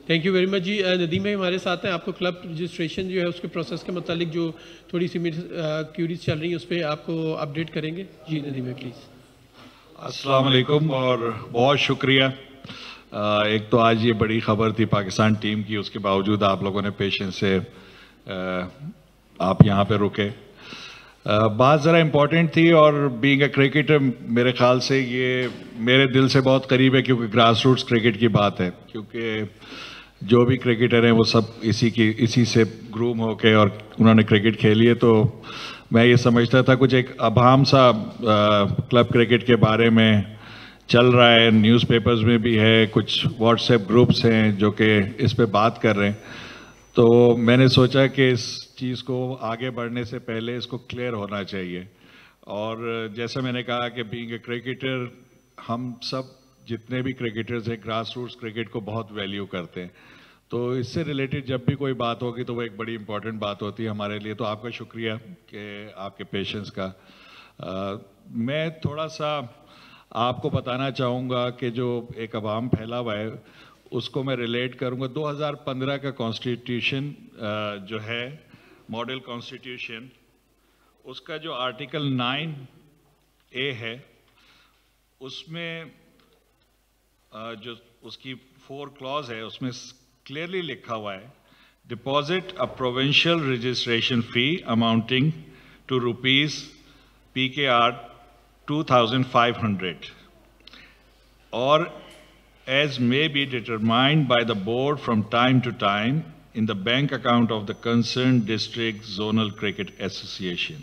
Thank you very much जी। नदीम भाई हमारे साथ हैं, आपको क्लब रजिस्ट्रेशन जो है उसके प्रोसेस के मतलब जो थोड़ी सी क्यूरीज चल रही है उस पर आपको अपडेट करेंगे। जी नदीम भाई प्लीज़। अस्सलाम वालेकुम और बहुत शुक्रिया। एक तो आज ये बड़ी खबर थी पाकिस्तान टीम की, उसके बावजूद आप लोगों ने पेशेंस से आप यहाँ पे रुके। बात ज़रा इम्पोर्टेंट थी और बीइंग अ क्रिकेटर मेरे ख्याल से ये मेरे दिल से बहुत करीब है, क्योंकि ग्रास रूट्स क्रिकेट की बात है। क्योंकि जो भी क्रिकेटर हैं वो सब इसी से ग्रूम होके और उन्होंने क्रिकेट खेली है। तो मैं ये समझता था कुछ एक अभाम सा क्लब क्रिकेट के बारे में चल रहा है, न्यूज़पेपर्स में भी है, कुछ व्हाट्सएप ग्रुप्स हैं जो कि इस पे बात कर रहे हैं। तो मैंने सोचा कि इस चीज़ को आगे बढ़ने से पहले इसको क्लियर होना चाहिए। और जैसे मैंने कहा कि बीइंग ए क्रिकेटर हम सब जितने भी क्रिकेटर्स हैं ग्रास रूट्स क्रिकेट को बहुत वैल्यू करते हैं। तो इससे रिलेटेड जब भी कोई बात होगी तो वो एक बड़ी इंपॉर्टेंट बात होती है हमारे लिए। तो आपका शुक्रिया कि आपके पेशेंस का। मैं थोड़ा सा आपको बताना चाहूँगा कि जो एक अवाम फैला हुआ है उसको मैं रिलेट करूँगा 2015 का कॉन्स्टिट्यूशन जो है मॉडल कॉन्स्टिट्यूशन, उसका जो आर्टिकल 9A है उसमें जो उसकी 4 क्लॉज है उसमें क्लियरली लिखा हुआ है, deposit a provincial registration fee amounting to rupees PKR 2500 or as may be determined by the board from time to time in the bank account of the concerned district zonal cricket association.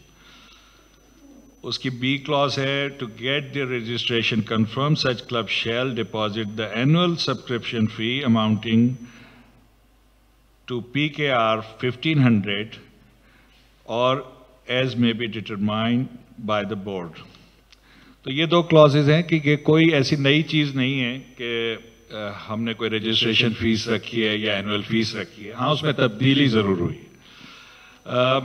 उसकी B clause है, to get the registration confirmed, such club shall deposit the annual subscription fee amounting to PKR 1500 or as may be determined by the board. तो ये 2 clauses हैं कि ये कोई ऐसी नई चीज़ नहीं है कि हमने कोई रजिस्ट्रेशन फीस रखी है या एनुअल फीस रखी है। हाँ, उसमें तब्दीली ज़रूर हुई है।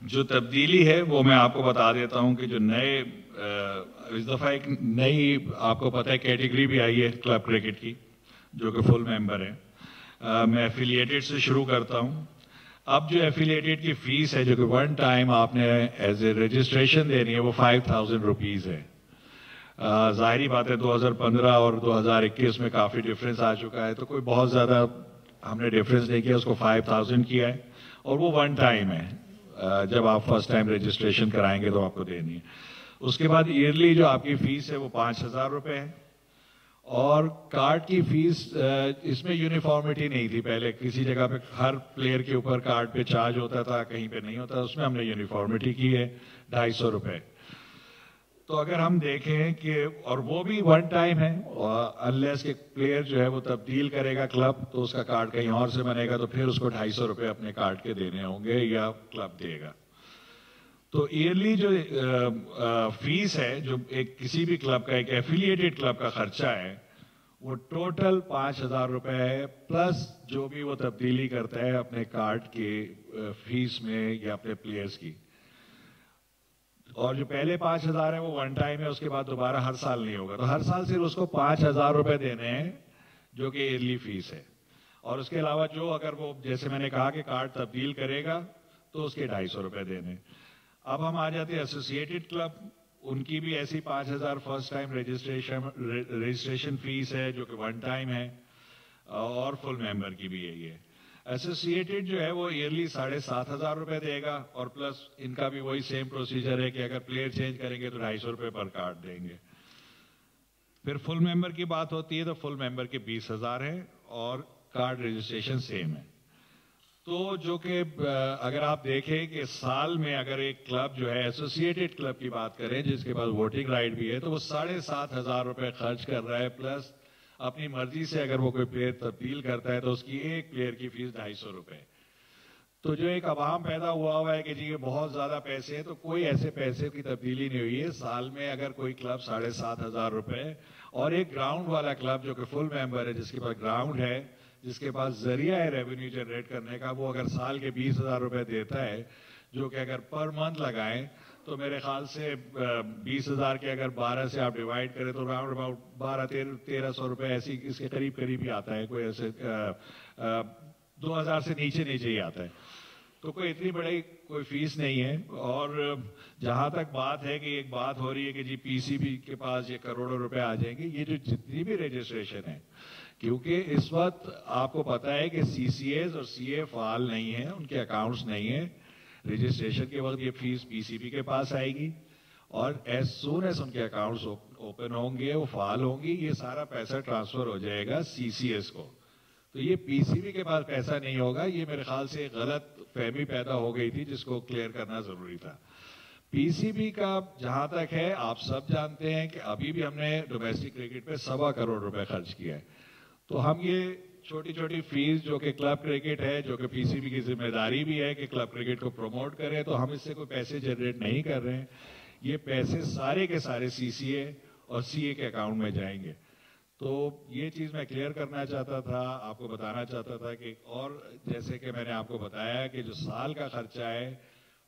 जो तब्दीली है वो मैं आपको बता देता हूँ कि जो नए इस दफ़ा एक नई आपको पता है कैटेगरी भी आई है क्लब क्रिकेट की जो कि फुल मेंबर है। मैं एफिलिएटेड से शुरू करता हूँ। अब जो एफिलिएटेड की फीस है जो कि वन टाइम आपने एज ए रजिस्ट्रेशन देनी है वो 5000 रुपीज़ है। ज़ाहिरी बात है 2015 और 2021 में काफ़ी डिफरेंस आ चुका है, तो कोई बहुत ज़्यादा हमने डिफरेंस नहीं किया, उसको 5000 किया है और वो वन टाइम है। जब आप फर्स्ट टाइम रजिस्ट्रेशन कराएंगे तो आपको देनी है। उसके बाद ईयरली जो आपकी फीस है वो 5000 रुपये है और कार्ड की फीस इसमें यूनिफॉर्मिटी नहीं थी। पहले किसी जगह पे हर प्लेयर के ऊपर कार्ड पे चार्ज होता था, कहीं पे नहीं होता, उसमें हमने यूनिफॉर्मिटी की है 250 रुपये। तो अगर हम देखें कि और वो भी वन टाइम है, अनलेस के प्लेयर जो है वो तब्दील करेगा क्लब तो उसका कार्ड कहीं और से बनेगा तो फिर उसको 250 रुपये अपने कार्ड के देने होंगे या क्लब देगा। तो ईयरली जो फीस है जो एक किसी भी क्लब का एक एफिलिएटेड क्लब का खर्चा है वो टोटल 5000 रुपये है, प्लस जो भी वो तब्दीली करता है अपने कार्ड के फीस में या अपने प्लेयर्स की। और जो पहले 5000 है वो वन टाइम है, उसके बाद दोबारा हर साल नहीं होगा। तो हर साल सिर्फ उसको 5000 रुपये देने हैं जो कि ईयरली फीस है। और उसके अलावा जो अगर वो जैसे मैंने कहा कि कार्ड तब्दील करेगा तो उसके 250 रुपये देने। अब हम आ जाते हैं एसोसिएटेड क्लब, उनकी भी ऐसी 5000 फर्स्ट टाइम रजिस्ट्रेशन फीस है जो कि वन टाइम है और फुल मेंबर की भी यही है। एसोसिएटेड जो है वो ईयरली 7500 रुपये देगा और प्लस इनका भी वही सेम प्रोसीजर है कि अगर प्लेयर चेंज करेंगे तो 250 रुपये पर कार्ड देंगे। फिर फुल मेंबर की बात होती है तो फुल मेंबर के 20000 है और कार्ड रजिस्ट्रेशन सेम है। तो जो कि अगर आप देखें कि साल में अगर एक क्लब जो है एसोसिएटेड क्लब की बात करें जिसके पास वोटिंग राइट भी है तो वो 7500 रुपये खर्च कर रहा है, प्लस अपनी मर्जी से अगर वो कोई प्लेयर तब्दील करता है तो उसकी एक प्लेयर की फीस 250 रुपये। तो जो एक अवाम पैदा हुआ है कि जी ये बहुत ज्यादा पैसे हैं, तो कोई ऐसे पैसे की तब्दीली नहीं हुई है। साल में अगर कोई क्लब 7500 रुपये और एक ग्राउंड वाला क्लब जो कि फुल मेंबर है जिसके पास ग्राउंड है, जिसके पास जरिया है रेवेन्यू जनरेट करने का, वो अगर साल के 20,000 रुपये देता है जो कि अगर पर मंथ लगाएं तो मेरे ख्याल से 20,000 के अगर 12 से आप डिवाइड करें तो राउंड अबाउट 12-1300 रुपए ऐसी इसके करीब करीब ही आता है, कोई ऐसे 2,000 से नीचे नीचे ही आता है। तो कोई इतनी बड़ी कोई फीस नहीं है। और जहां तक बात है कि एक बात हो रही है कि जी पीसीबी के पास ये करोड़ों रुपए आ जाएंगे, ये जो जितनी भी रजिस्ट्रेशन है, क्योंकि इस वक्त आपको पता है कि सीसीएस और सीए फाल नहीं है, उनके अकाउंट्स नहीं है, रजिस्ट्रेशन के वक्त ये फीस पीसीबी के पास आएगी और एज सून एज उनके अकाउंट्स ओपन होंगे, वो फाल होंगी, ये सारा पैसा ट्रांसफर हो जाएगा सीसीएस को। तो ये पीसीबी के पास पैसा नहीं होगा, ये मेरे ख्याल से गलत फहमी पैदा हो गई थी जिसको क्लियर करना जरूरी था। पीसीबी का जहां तक है, आप सब जानते हैं कि अभी भी हमने डोमेस्टिक क्रिकेट पे 1.25 करोड़ रुपए खर्च किया है। तो हम ये छोटी छोटी फीस जो कि क्लब क्रिकेट है, जो कि पीसीबी की जिम्मेदारी भी है कि क्लब क्रिकेट को प्रमोट करें, तो हम इससे कोई पैसे जनरेट नहीं कर रहे हैं। ये पैसे सारे के सारे सीसीए और सीए के अकाउंट में जाएंगे। तो ये चीज मैं क्लियर करना चाहता था, आपको बताना चाहता था कि, और जैसे कि मैंने आपको बताया कि जो साल का खर्चा है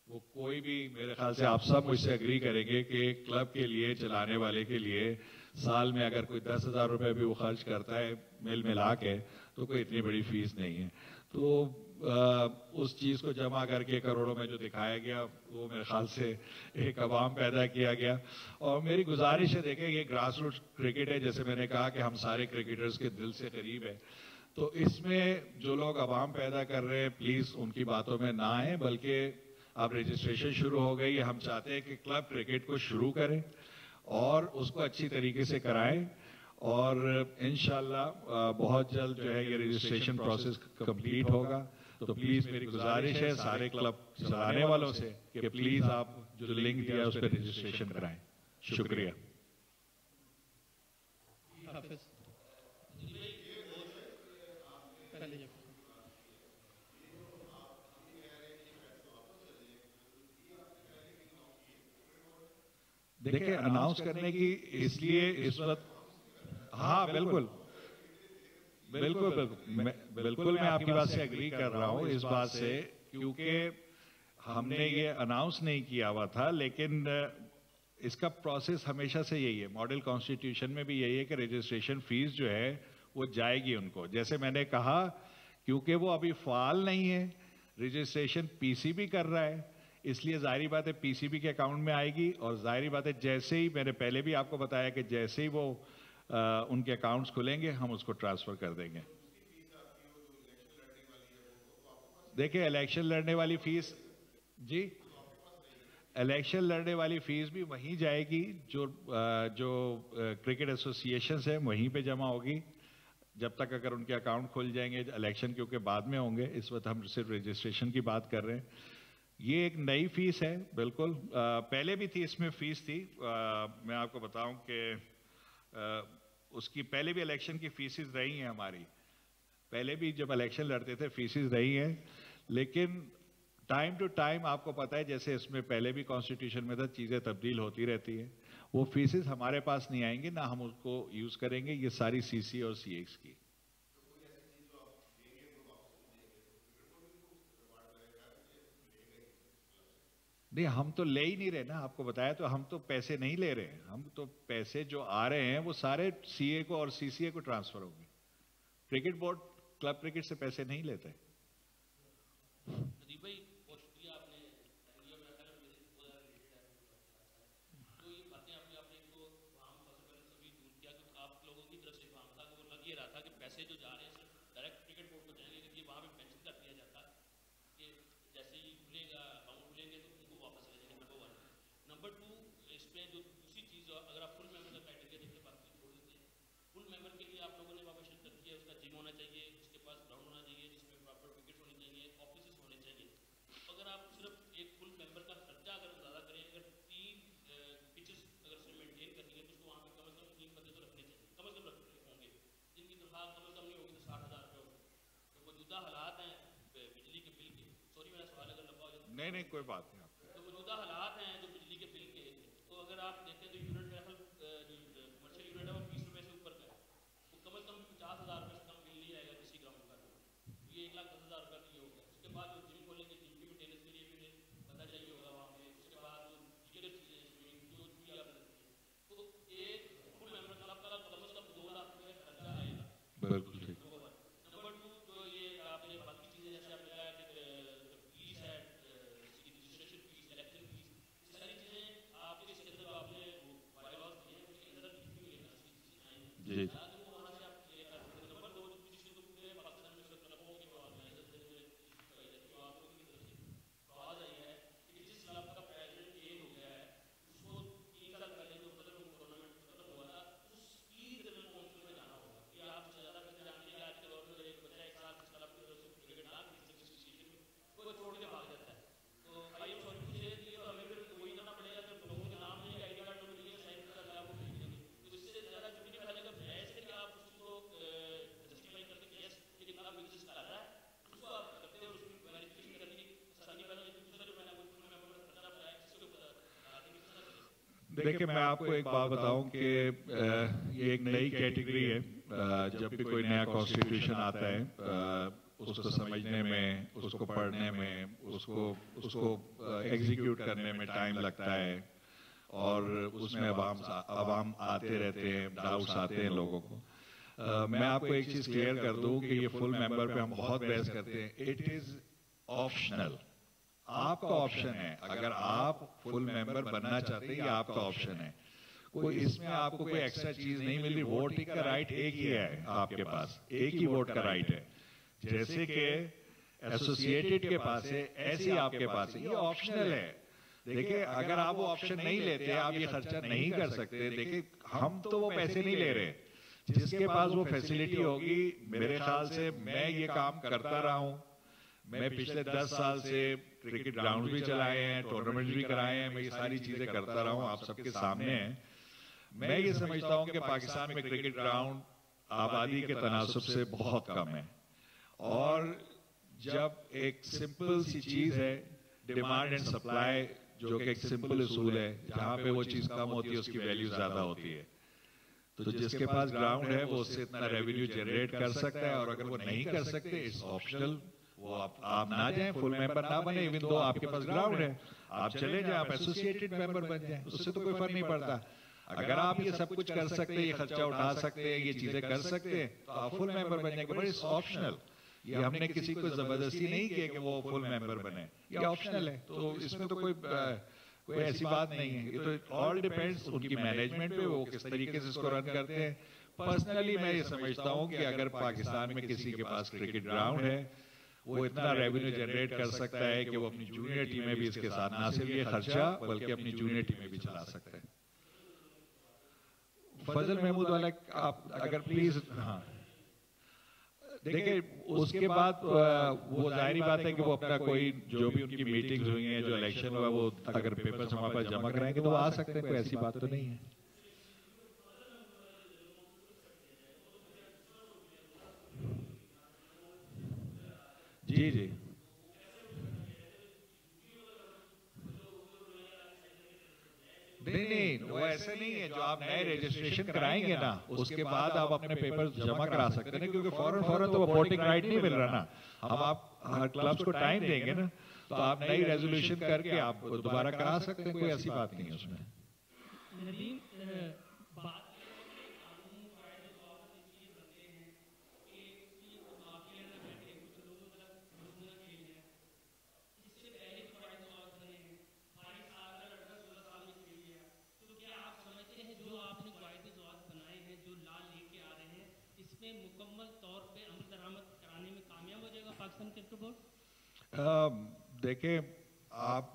वो कोई भी, मेरे ख्याल से आप सब मुझसे एग्री करेंगे कि क्लब के लिए, चलाने वाले के लिए साल में अगर कोई 10,000 रुपए भी वो खर्च करता है मिल मिला के, तो कोई इतनी बड़ी फीस नहीं है। तो उस चीज को जमा करके करोड़ों में जो दिखाया गया, वो मेरे ख्याल से एक अवाम पैदा किया गया। और मेरी गुजारिश है, देखें ये ग्रास रूट क्रिकेट है, जैसे मैंने कहा कि हम सारे क्रिकेटर्स के दिल से करीब है, तो इसमें जो लोग अवाम पैदा कर रहे हैं प्लीज उनकी बातों में ना आए, बल्कि अब रजिस्ट्रेशन शुरू हो गई है, हम चाहते हैं कि क्लब क्रिकेट को शुरू करें और उसको अच्छी तरीके से कराएं, और इंशाल्लाह बहुत जल्द जो है ये रजिस्ट्रेशन प्रोसेस कंप्लीट होगा। तो प्लीज मेरी गुजारिश है सारे क्लब चलाने वालों से कि प्लीज आप जो लिंक दिया है उस पर रजिस्ट्रेशन कराएं। शुक्रिया। हाफिज देखिए अनाउंस करने की इसलिए इस वक्त, हाँ बिल्कुल बिल्कुल बिल्कुल मैं आपकी बात से एग्री कर रहा हूं इस बात से, क्योंकि हमने ये अनाउंस नहीं किया हुआ था, लेकिन इसका प्रोसेस हमेशा से यही है, मॉडल कॉन्स्टिट्यूशन में भी यही है कि रजिस्ट्रेशन फीस जो है वो जाएगी उनको। जैसे मैंने कहा, क्योंकि वो अभी फाल नहीं है, रजिस्ट्रेशन पीसीबी कर रहा है, इसलिए जाहिर बात है पीसीबी के अकाउंट में आएगी। और जाहिर बात है जैसे ही, मैंने पहले भी आपको बताया कि जैसे ही वो उनके अकाउंट्स खुलेंगे हम उसको ट्रांसफर कर देंगे। देखिए इलेक्शन लड़ने वाली फीस, जी इलेक्शन लड़ने वाली फीस भी वहीं जाएगी जो क्रिकेट एसोसिएशन है वहीं पे जमा होगी, जब तक अगर उनके अकाउंट खुल जाएंगे। इलेक्शन क्योंकि बाद में होंगे, इस वक्त हम सिर्फ रजिस्ट्रेशन की बात कर रहे हैं। ये एक नई फीस है बिल्कुल, पहले भी थी, इसमें फीस थी। मैं आपको बताऊं कि उसकी पहले भी इलेक्शन की फीसेस रही हैं हमारी, पहले भी जब इलेक्शन लड़ते थे फीसेस रही हैं, लेकिन टाइम टू टाइम आपको पता है जैसे इसमें पहले भी कॉन्स्टिट्यूशन में था, चीजें तब्दील होती रहती है। वो फीसेस हमारे पास नहीं आएंगी, ना हम उसको यूज करेंगे, ये सारी सीसी और सीएक्स की। नहीं, हम तो ले ही नहीं रहे ना, आपको बताया तो, हम तो पैसे नहीं ले रहे हैं, हम तो पैसे जो आ रहे हैं वो सारे सीए को और सीसीए को ट्रांसफर होंगे। क्रिकेट बोर्ड क्लब क्रिकेट से पैसे नहीं लेते। नदीप भाई बहुत शुक्रिया, आपने तो ये बातें आपने एक तो वहाँ सभी दूर किया, कि आप लोगों की तरफ से वहाँ था, वो लग ये रहा था कि पैसे जो जा रहे हैं सिर्फ डायरेक्ट क्रिकेट बोर्ड को जाएंगे, कि वहाँ पे पेंशन कर दिया जाता कि जैसे ही खुलेगा अकाउंट खुलेंगे तो उनको वापस ले जाएंगे। नंबर 1। नंबर 2, इस पर जो दूसरी चीज़, अगर आप फुल मेंबर का क्राइटेरिया देखिए, बाकी छोड़ देते हैं, फुल मेंबर के लिए आप लोगों ने वहाँ पर शिरकत की है, उसका जिम होना चाहिए, उसके पास ग्राउंड होना चाहिए जिसमें प्रॉपर विकेट होनी चाहिए, ऑफिस होने चाहिए। अगर आप सिर्फ एक फुल मेंबर का खर्चा अगर ज़्यादा करें, अगर 3 पिचेस अगर उसमें मेनटेन करनी है, तो उसको वहाँ पर कम से कम 3 बंदे तो रखने चाहिए, कम से कम होंगे, जिनकी तनख्वाह कम से कम नहीं होगी तो 60,000 रुपये होगी। तो मौजूदा हालात हैं बिजली के बिल के, सॉरी मेरा सवाल अगर लंबा हो जाए, नहीं कोई बात नहीं। तो मौजूदा हालात हैं जो बिजली के बिल के, तो अगर आप देखें तो यूनिट मेरा जो कमर्शियल यूनिट है वो 20 रुपये से ऊपर का है, वो कम से कम 50,000 रुपये से कम बिल नहीं आएगा किसी ग्राउंड का, ये 1,10,000 रुपये का ये होगा। उसके बाद जो जिम खोलेंगे, जिम की मेंटेनेंस के लिए भी पता चाहिए होगा वहाँ पे। उसके बाद जो देखिए, मैं आपको एक बात बताऊं कि ये एक नई कैटेगरी है। जब भी कोई नया कॉन्स्टिट्यूशन आता है, उसको समझने में, उसको पढ़ने में, उसको एग्जीक्यूट करने में टाइम लगता है और उसमें अवाम आते रहते हैं, डाउट्स आते हैं लोगों को। मैं आपको एक चीज क्लियर कर दूं कि ये फुल मेंबर पे हम बहुत बहस करते हैं। इट इज ऑप्शनल, आपका ऑप्शन है। अगर आप फुल मेंबर बनना चाहते हैं, ये आपका ऑप्शन है। कोई इसमें आपको कोई एक्स्ट्रा चीज नहीं मिल रही। वोटिंग का राइट एक ही है आपके पास, एक ही वोट का राइट है। जैसे कि एसोसिएटेड के पास है, ऐसे ही आपके पास है। ये ऑप्शनल है। देखिए, अगर आप वो ऑप्शन नहीं लेते, आप ये खर्चा नहीं कर सकते। देखिए, हम तो वो पैसे नहीं ले रहे। जिसके पास वो फैसिलिटी होगी, मेरे ख्याल से मैं ये काम करता रहा हूं। मैं पिछले 10 साल से क्रिकेट ग्राउंड भी चलाए हैं, टूर्नामेंट भी कराए हैं, मैं ये सारी चीजें करता रहा हूं, आप सबके सामने है। मैं ये समझता हूं कि पाकिस्तान में क्रिकेट ग्राउंड आबादी के तनासुब से बहुत कम है। और जब एक सिंपल सी चीज है, डिमांड एंड सप्लाई, जो कि एक सिंपल उसूल है, जहां पे वो चीज कम होती है उसकी वैल्यू ज्यादा होती है। तो जिसके पास ग्राउंड है वो उससे इतना रेवेन्यू जनरेट कर सकता है, और अगर वो नहीं कर सकते, इट्स ऑप्शनल। वो आप ना जाएं, फुल मेंबर ना बने, इवन दो आपके पास ग्राउंड है, आप चले जाएं, आप एसोसिएटेड मेंबर बन जाएं, उससे तो कोई फर्क नहीं पड़ता। अगर आप ये सब कुछ कर सकते हैं, ये खर्चा उठा सकते हैं, ये चीजें कर सकते हैं, तो आप फुल मेंबर बन जाएंगे। But it's optional. ये हमने किसी को जबरदस्ती नहीं की कि वो फुल मेंबर बने, ये ऑप्शनल है। तो इसमें तो कोई ऐसी बात नहीं है। ये तो ऑल डिपेंड्स उनकी मैनेजमेंट पे, वो किस तरीके से इसको रन करते हैं। पर्सनली मैं ये समझता हूं कि अगर पाकिस्तान में किसी के पास क्रिकेट ग्राउंड है, वो इतना रेवेन्यू जनरेट कर सकता है कि वो अपनी जूनियर टीमें भी इसके साथ ना सिर्फ ये खर्चा, बल्कि अपनी जूनियर टीमें भी चला सकता है। फजल महमूद वाला, आप अगर प्लीज। हाँ, देखिए, उसके बाद वो जाहिर बात है कि वो अपना कोई जो भी उनकी मीटिंग्स हुई हैं, जो इलेक्शन हुआ, वो अगर पेपर्स हमारे पास जमा कराएंगे तो वो आ सकते हैं, कोई ऐसी बात तो नहीं है। जी जी, नहीं, वो ऐसे नहीं है। जो आप नए रजिस्ट्रेशन कराएंगे ना, उसके बाद आप अपने पेपर जमा करा सकते हैं, क्योंकि फौरन तो वो वोटिंग राइट नहीं मिल रहा ना। हम आप हर क्लब्स को टाइम देंगे ना, तो आप नई रेजोल्यूशन करके आप दोबारा करा सकते हैं, कोई ऐसी बात नहीं है उसमें। इसमें मुकम्मल तौर पे अमल दरामद कराने में कामयाब हो जाएगा पाकिस्तान क्रिकेट बोर्ड? देखिए, आप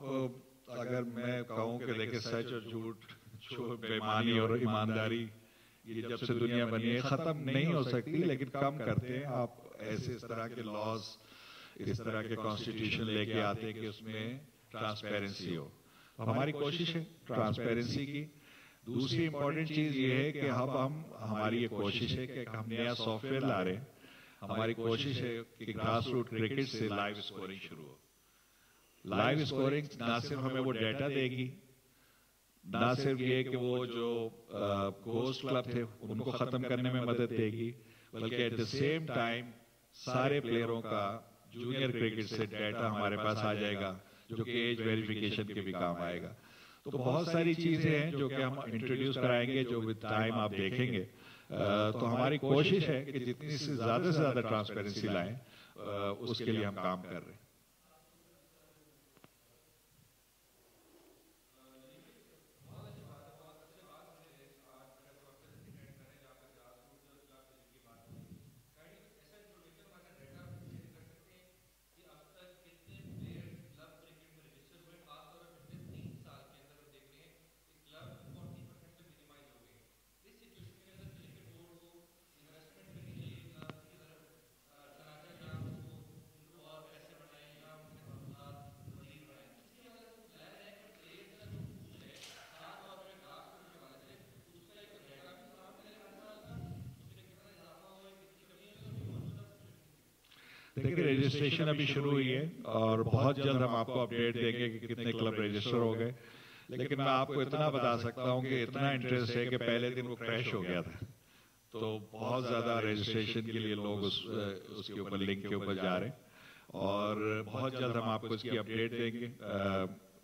अगर मैं कहूं कि देखिए, सच और झूठ, जो बेईमानी और ईमानदारी, ये जब से दुनिया बनी है खत्म नहीं हो सकती, लेकिन कम करते हैं। आप ऐसे इस तरह के लॉज, इस तरह के कॉन्स्टिट्यूशन लेके आते हैं कि उसमें ट्रांसपेरेंसी हो। हमारी कोशिश है ट्रांसपेरेंसी की। दूसरी इंपॉर्टेंट चीज ये है कि हमारी ये कोशिश है कि हम नया सॉफ्टवेयर ला रहे हैं। हमारी कोशिश है कि ग्रास रूट क्रिकेट से लाइव स्कोरिंग शुरू हो। लाइव स्कोरिंग ना सिर्फ हमें वो डेटा देगी, ना सिर्फ ये कि वो जो घोस्ट क्लब थे उनको खत्म करने में मदद देगी, बल्कि एट द सेम टाइम सारे प्लेयरों का जूनियर क्रिकेट से डेटा हमारे पास आ जाएगा, जो कि एज वेरिफिकेशन के भी काम आएगा। तो बहुत सारी चीजें हैं जो कि हम इंट्रोड्यूस कराएंगे, जो विद टाइम आप देखेंगे। तो हमारी कोशिश है कि जितनी से ज्यादा ट्रांसपेरेंसी लाएं, उसके लिए हम काम कर रहे हैं। देखिए, रजिस्ट्रेशन अभी शुरू हुई है और बहुत जल्द हम आपको अपडेट देंगे कि कितने क्लब रजिस्टर हो गए। लेकिन मैं आपको इतना बता सकता हूं कि इतना इंटरेस्ट है कि पहले दिन वो क्रैश हो गया था, तो बहुत ज्यादा रजिस्ट्रेशन के लिए लोग उसके ऊपर लिंक के ऊपर जा रहे हैं, और बहुत जल्द हम आपको इसकी अपडेट देंगे।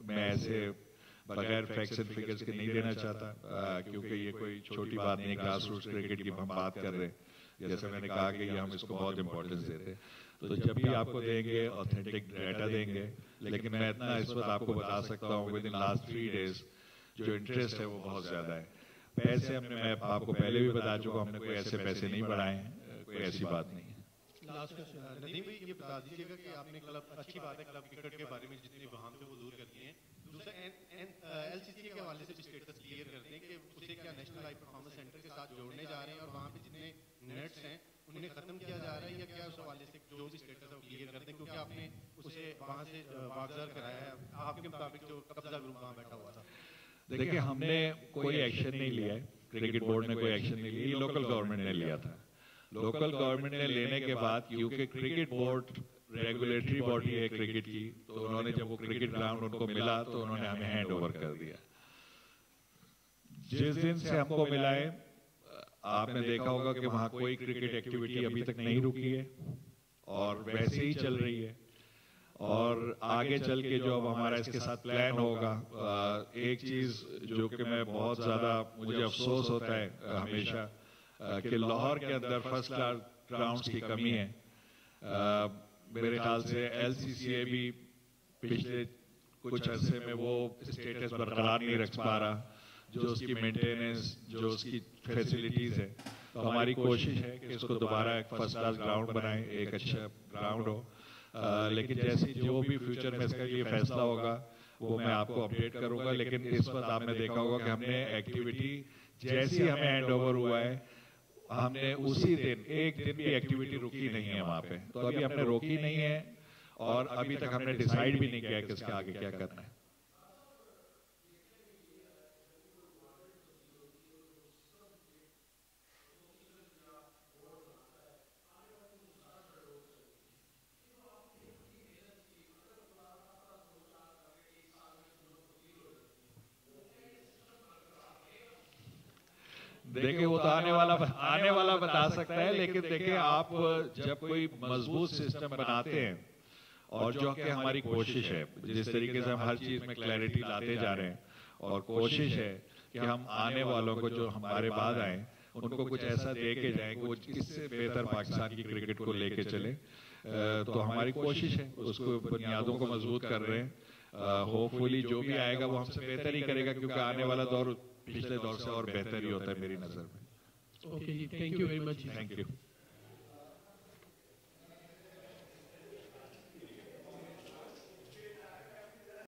मैं ऐसे बगैर फैक्ट्स एंड फिगर्स के नहीं देना चाहता, क्योंकि ये कोई छोटी बात नहीं है। ग्रास रूट्स क्रिकेट की हम बात कर रहे हैं, जैसे मैंने कहा कि हम इसको बहुत इंपॉर्टेंस देते हैं, तो जब भी आपको देंगे ऑथेंटिक डाटा देंगे। लेकिन मैं इतना इस वक्त आपको बता सकता हूँ विद इन लास्ट 3 डेज जो इंटरेस्ट है वो बहुत ज्यादा है। पैसे मैं आपको पहले भी बता चुका, हमने कोई ऐसे पैसे नहीं बढ़ाए हैं, कोई ऐसी बात नहीं है। लास्ट क्वेश्चन नदीम भाई, ये बता दीजिएगा कि आपने क्लब, अच्छी बात है क्लब क्रिकेट के बारे में जितने वहां थे वो दूर कर दिए हैं। दूसरा एलसीसी के हवाले से भी स्टेटस क्लियर कर दें कि उसे क्या नेशनल हाई परफॉर्मेंस सेंटर के साथ जोड़ने जा रहे हैं, और वहां पे जितने नेट्स हैं उन्हें खत्म किया जा रहा है, या क्या उस हवाले से जो भी स्टेटस है वो क्लियर कर दें, क्योंकि आपने उसे वहां से वागजार कराया है आपके मुताबिक जो कब्जा ग्रुप वहां बैठा हुआ था। देखिए, हमने कोई एक्शन नहीं लिया है, क्रिकेट बोर्ड ने कोई एक्शन नहीं लिया, ये लोकल गवर्नमेंट ने लिया था। लोकल गवर्नमेंट ने लेने के बाद, क्योंकि क्रिकेट बोर्ड रेगुलेटरी बॉडी है क्रिकेट की, तो उन्होंने जब वो क्रिकेट ग्राउंड उनको मिला तो उन्होंने हमें हैंड ओवर कर दिया। जिस दिन से हमको मिला है, आपने देखा होगा कि वहां कोई क्रिकेट एक्टिविटी अभी तक नहीं रुकी है और वैसे ही चल रही है, और आगे चल के जो अब हमारा इसके साथ प्लान होगा, एक चीज जो कि मैं बहुत ज्यादा मुझे अफसोस होता है हमेशा कि लाहौर के अंदर फर्स्ट क्लास ग्राउंड्स की कमी है। मेरे ख्याल से एलसीसीए भी पिछले कुछ अरसे में वो स्टेटस बरकरार नहीं रख पा रहा, जो उसकी मेंटेनेंस, जो उसकी फैसिलिटीज है। तो हमारी कोशिश है कि इसको दोबारा एक फर्स्ट क्लास ग्राउंड बनाएं, एक अच्छा ग्राउंड हो। लेकिन जैसे जो भी फ्यूचर में इसका ये फैसला होगा वो मैं आपको अपडेट करूंगा। लेकिन इस वक्त आपने देखा होगा कि हमने एक्टिविटी जैसी हमें हैंड ओवर हुआ है, हमने उसी दिन एक दिन भी एक्टिविटी रुकी नहीं है वहां पे। तो अभी हमने रोकी नहीं है, और अभी तक हमने डिसाइड भी नहीं किया कि इसके आगे क्या करना है। देखिए, वो तो आने वाला बता सकता है, लेकिन देखिए, आप जब कोई मजबूत सिस्टम बनाते हैं, और जो कि हमारी कोशिश है, जिस तरीके से हम हर चीज में क्लैरिटी लाते जा रहे हैं, और कोशिश है कि हम आने वालों को जो हमारे बाद आए उनको कुछ ऐसा दे के जाए कि वो इससे बेहतर पाकिस्तान की क्रिकेट को लेके चले। तो हमारी कोशिश है, उसको बुनियादों को मजबूत कर रहे हैं। होपफुली जो भी आएगा वो हमसे बेहतर ही करेगा, क्योंकि आने वाला दौर पिछले दौर से और बेहतर ही होता है मेरी नजर में। ओके जी, thank you very much. Thank you.